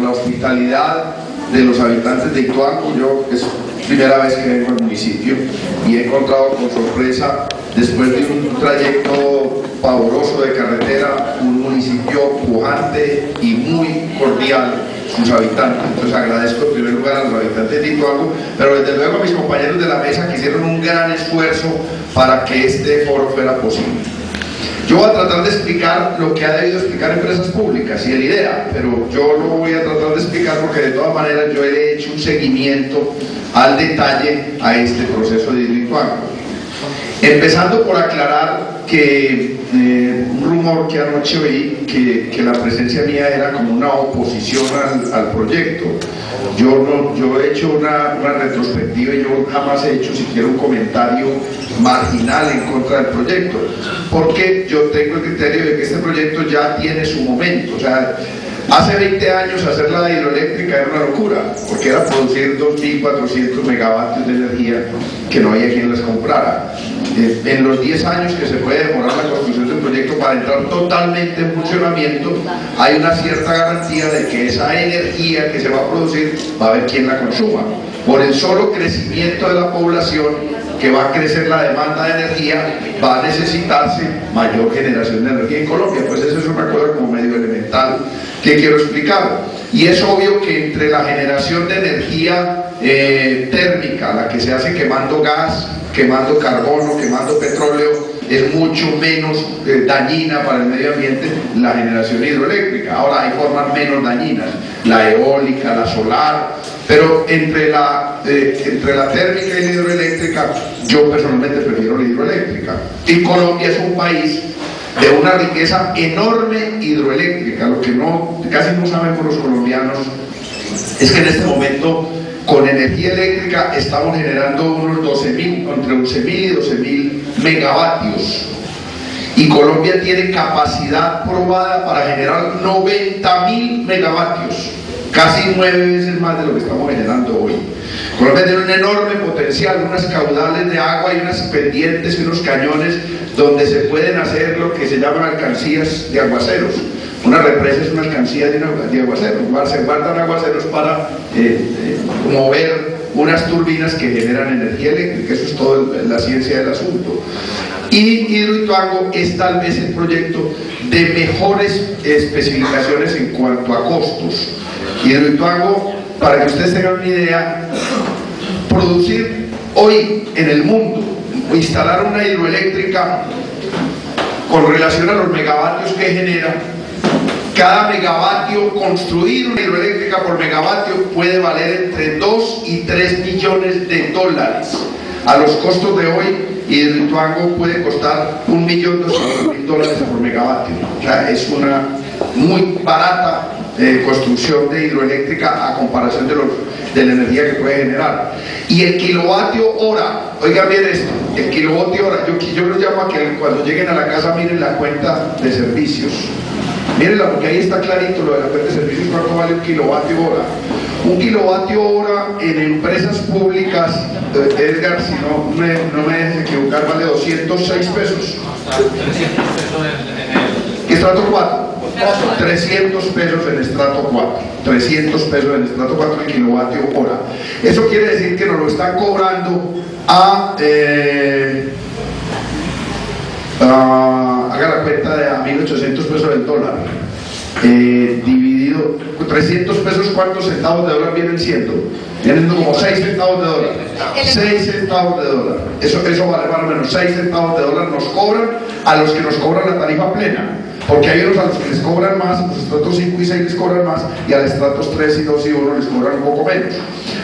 la hospitalidad de los habitantes de Ituango. Yo es primera vez que vengo al municipio y he encontrado con sorpresa, después de un trayecto pavoroso de carretera, un municipio pujante y muy cordial sus habitantes. Entonces agradezco en primer lugar a los habitantes de Ituango, pero desde luego a mis compañeros de la mesa que hicieron un gran esfuerzo para que este foro fuera posible. Yo voy a tratar de explicar lo que ha debido explicar Empresas Públicas y el IDEA, pero yo lo voy a tratar de explicar porque de todas maneras yo he hecho un seguimiento al detalle a este proceso de Ituango. Empezando por aclarar que un rumor que anoche oí, que la presencia mía era como una oposición al proyecto. Yo he hecho una retrospectiva y yo jamás he hecho siquiera un comentario marginal en contra del proyecto, porque yo tengo el criterio de que este proyecto ya tiene su momento. O sea, hace 20 años hacer la hidroeléctrica era una locura, porque era producir 2.400 megavatios de energía que no había quien las comprara. En los 10 años que se puede demorar la construcción del proyecto para entrar totalmente en funcionamiento, hay una cierta garantía de que esa energía que se va a producir va a haber quien la consuma. Por el solo crecimiento de la población, que va a crecer la demanda de energía, va a necesitarse mayor generación de energía en Colombia. Pues eso es una cosa como medio elemental que quiero explicar. Y es obvio que entre la generación de energía térmica, la que se hace quemando gas, quemando carbono, quemando petróleo, es mucho menos dañina para el medio ambiente la generación hidroeléctrica. Ahora hay formas menos dañinas, la eólica, la solar, pero entre la térmica y la hidroeléctrica, yo personalmente prefiero la hidroeléctrica. Y Colombia es un país de una riqueza enorme hidroeléctrica. Lo que casi no sabemos los colombianos es que en este momento con energía eléctrica estamos generando unos entre 11.000 y 12.000 megavatios, y Colombia tiene capacidad probada para generar 90.000 megavatios, casi 9 veces más de lo que estamos generando hoy. Colombia tiene un enorme potencial, unas caudales de agua y unas pendientes y unos cañones donde se pueden hacer lo que se llaman alcancías de aguaceros. Una represa es una alcancía de aguaceros, se guardan aguaceros para mover unas turbinas que generan energía eléctrica. Eso es toda la ciencia del asunto. Y Hidroituango es tal vez el proyecto de mejores especificaciones en cuanto a costos. Hidroituango, para que ustedes tengan una idea, producir hoy en el mundo, instalar una hidroeléctrica con relación a los megavatios que genera, cada megavatio, construir una hidroeléctrica por megavatio puede valer entre 2 y 3 millones de dólares. A los costos de hoy, Hidroituango puede costar $1.200.000 por megavatio. O sea, es una muy barata construcción de hidroeléctrica a comparación de la energía que puede generar. Y el kilovatio hora, oigan bien esto, el kilovatio hora, yo los llamo a que cuando lleguen a la casa miren la cuenta de servicios. Mírenla, porque ahí está clarito lo de la cuenta de servicios, cuánto vale un kilovatio hora. Un kilovatio hora en empresas públicas, Edgar, si no me dejes equivocar, vale 206 pesos. 300 pesos en el estrato 4. 300 pesos en estrato 4. 300 pesos en estrato 4 el kilovatio hora. Eso quiere decir que nos lo están cobrando haga la cuenta de a 1.800 pesos del dólar, dividido 300 pesos, ¿cuántos centavos de dólar vienen siendo? Vienen como 6 centavos de dólar. 6 centavos de dólar. Eso vale más o menos 6 centavos de dólar nos cobran a los que nos cobran la tarifa plena. Porque hay unos a los que les cobran más, a los estratos 5 y 6 les cobran más, y a los estratos 3 y 2 y 1 les cobran un poco menos.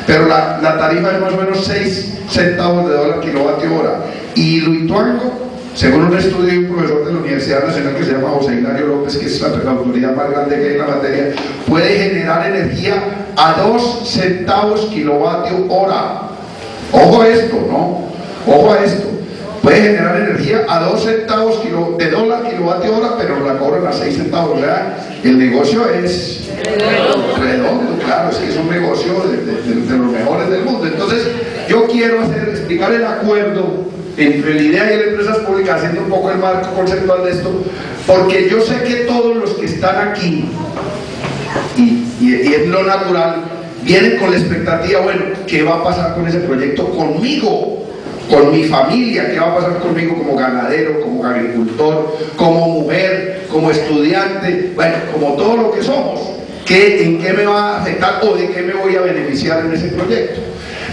Pero la tarifa es más o menos 6 centavos de dólar kilovatio hora. Y Hidroituango, según un estudio de un profesor de la Universidad Nacional que se llama José Hilario López, que es la autoridad más grande que hay en la materia, puede generar energía a 2 centavos kilovatio hora. Ojo a esto, ¿no? Ojo a esto. Puede generar energía a 2 centavos de dólar kilovatio hora, pero la cobran a 6 centavos. O sea, el negocio es redondo, claro, es que es un negocio de los mejores del mundo. Entonces, yo quiero explicar el acuerdo entre el IDEA y las empresas públicas, haciendo un poco el marco conceptual de esto, porque yo sé que todos los que están aquí, y y es lo natural, vienen con la expectativa, bueno, ¿qué va a pasar con ese proyecto conmigo? Con mi familia, ¿qué va a pasar conmigo como ganadero, como agricultor, como mujer, como estudiante, bueno, como todo lo que somos? ¿En qué me va a afectar o de qué me voy a beneficiar en ese proyecto?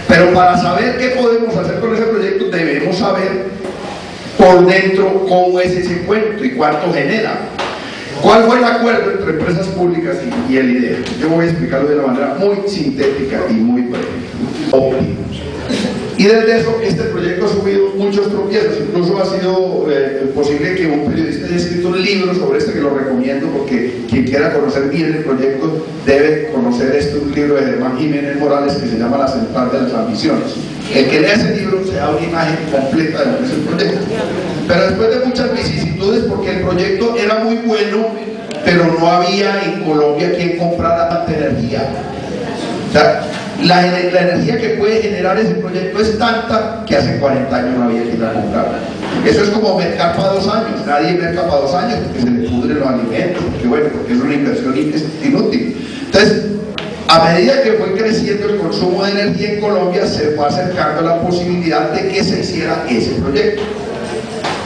Pero para saber qué podemos hacer con ese proyecto debemos saber por dentro cómo es ese cuento y cuánto genera. ¿Cuál fue el acuerdo entre empresas públicas y el IDEA? Yo voy a explicarlo de una manera muy sintética y muy óptima. Y desde eso, este proyecto ha sufrido muchos tropiezos. Incluso ha sido posible que un periodista haya escrito un libro sobre esto, que lo recomiendo, porque quien quiera conocer bien el proyecto debe conocer un libro de Germán Jiménez Morales que se llama La Central de las Ambiciones. El que lea ese libro se da una imagen completa de lo que es el proyecto. Pero después de muchas vicisitudes, porque el proyecto era muy bueno, pero no había en Colombia quien comprara tanta energía. O sea, la energía que puede generar ese proyecto es tanta que hace 40 años no había quien la comprara. Eso es como mercar para 2 años. Nadie merca para 2 años porque se le pudren los alimentos, porque es una inversión inútil. Entonces, a medida que fue creciendo el consumo de energía en Colombia, se fue acercando la posibilidad de que se hiciera ese proyecto.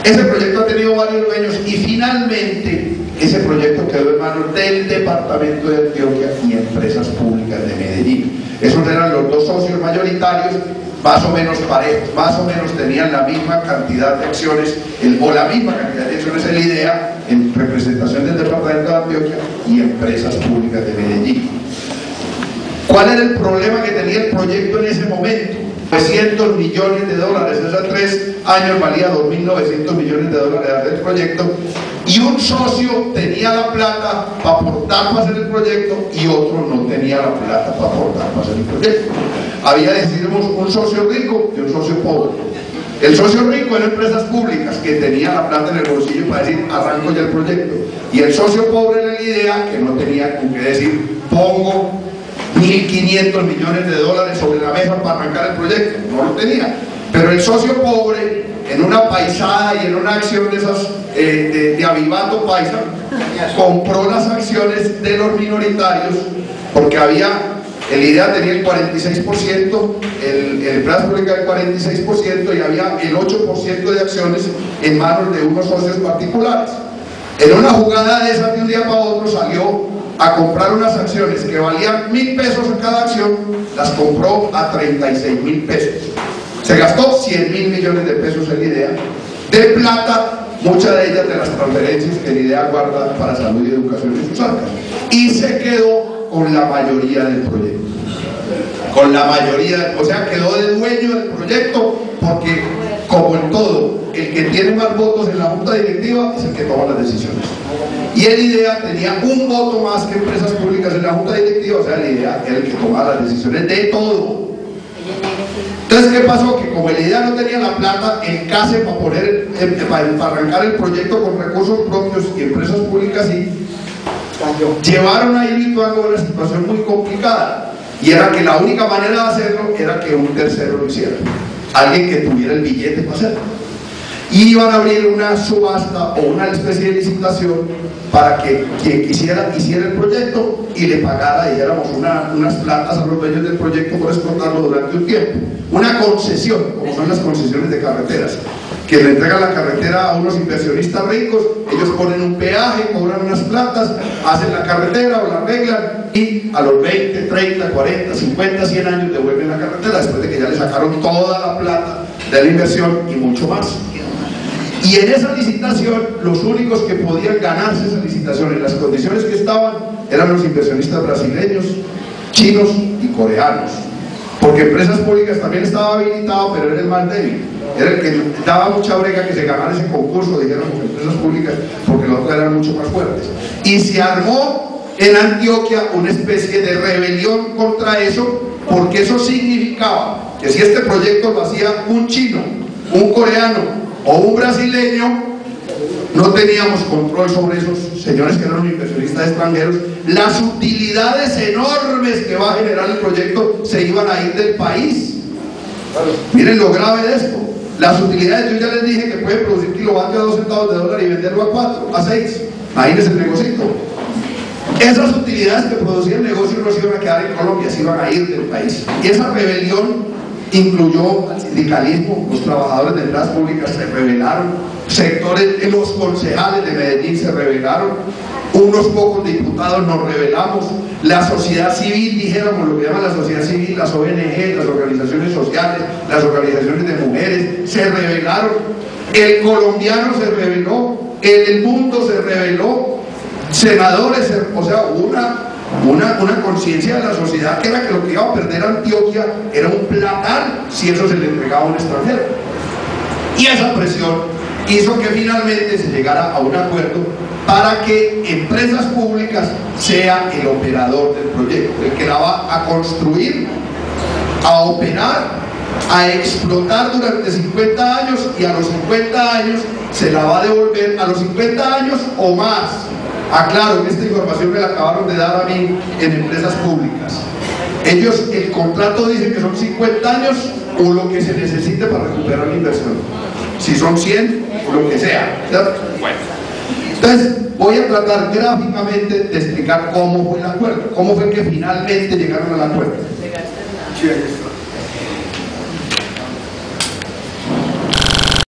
Ese proyecto ha tenido varios dueños y finalmente ese proyecto quedó en manos del departamento de Antioquia y empresas públicas de Medellín. Esos eran los 2 socios mayoritarios, más o menos parejos, más o menos tenían la misma cantidad de acciones, o la misma cantidad de acciones en la IDEA, en representación del departamento de Antioquia y empresas públicas de Medellín. ¿Cuál era el problema que tenía el proyecto en ese momento? 900 millones de dólares, hace 3 años valía 2.900 millones de dólares el proyecto, y un socio tenía la plata para aportar para hacer el proyecto y otro no tenía la plata para aportar para hacer el proyecto. Había, decidimos, un socio rico y un socio pobre. El socio rico era empresas públicas que tenía la plata en el bolsillo para decir arranco ya el proyecto, y el socio pobre era la IDEA, que no tenía con qué decir pongo 1.500 millones de dólares sobre la mesa para arrancar el proyecto. No lo tenía. Pero el socio pobre, en una paisada y en una acción de esas de avivato paisa, compró las acciones de los minoritarios, porque el IDEA tenía el 46%, el empresa pública el 46%, y había el 8% de acciones en manos de unos socios particulares. En una jugada de esas, de un día para otro, salió a comprar unas acciones que valían 1.000 pesos en cada acción, las compró a 36.000 pesos. Se gastó 100.000 millones de pesos en la IDEA, de plata, muchas de ellas de las transferencias que la IDEA guarda para salud y educación en sus arcas, y se quedó con la mayoría del proyecto. Con la mayoría, o sea, quedó de dueño del proyecto, porque, como en todo, el que tiene más votos en la junta directiva es el que toma las decisiones. Y el IDEA tenía un voto más que empresas públicas en la junta directiva, o sea, el IDEA era el que tomaba las decisiones de todo. Entonces, ¿qué pasó? Que como el IDEA no tenía la plata, el CASE para arrancar el proyecto con recursos propios y empresas públicas, y llevaron a Hidroituango a una situación muy complicada, y era que la única manera de hacerlo era que un tercero lo hiciera, alguien que tuviera el billete para hacerlo. Y iban a abrir una subasta o una especie de licitación para que quien quisiera hiciera el proyecto y le pagara, y diéramos unas platas a los dueños del proyecto por explotarlo durante un tiempo. Una concesión, como son las concesiones de carreteras, que le entregan la carretera a unos inversionistas ricos, ellos ponen un peaje, cobran unas platas, hacen la carretera o la arreglan, y a los 20, 30, 40, 50, 100 años devuelven la carretera, después de que ya le sacaron toda la plata de la inversión y mucho más. Y en esa licitación, los únicos que podían ganarse esa licitación en las condiciones que estaban eran los inversionistas brasileños, chinos y coreanos, porque empresas públicas también estaba habilitado, pero era el más débil, era el que daba mucha brega que se ganara ese concurso, dijeron, empresas públicas, porque los otros eran mucho más fuertes. Y se armó en Antioquia una especie de rebelión contra eso, porque eso significaba que si este proyecto lo hacía un chino, un coreano o un brasileño, no teníamos control sobre esos señores que eran inversionistas extranjeros. Las utilidades enormes que va a generar el proyecto se iban a ir del país. Miren lo grave de esto. Las utilidades, yo ya les dije que pueden producir kilovatio a 2 centavos de dólar y venderlo a 4, a 6. Imagínense el negocito. Esas utilidades que producía el negocio no se iban a quedar en Colombia, se iban a ir del país. Y esa rebelión incluyó al sindicalismo, los trabajadores de entradas públicas se rebelaron, sectores, los concejales de Medellín se rebelaron, unos pocos diputados nos rebelamos, la sociedad civil, dijéramos lo que llaman la sociedad civil, las ONG, las organizaciones sociales, las organizaciones de mujeres, se rebelaron, el colombiano se rebeló, el mundo se rebeló, senadores, o sea, una conciencia de la sociedad que era que lo que iba a perder Antioquia era un platal si eso se le entregaba a un extranjero. Y esa presión hizo que finalmente se llegara a un acuerdo para que Empresas Públicas sea el operador del proyecto, el que la va a construir, a operar, a explotar durante 50 años y a los 50 años se la va a devolver, a los 50 años o más. Aclaro que esta información me la acabaron de dar a mí en Empresas Públicas. Ellos, el contrato dice que son 50 años o lo que se necesite para recuperar la inversión. Si son 100 o lo que sea. Bueno. Entonces, voy a tratar gráficamente de explicar cómo fue el acuerdo, cómo fue que finalmente llegaron al acuerdo. Sí, ahí está.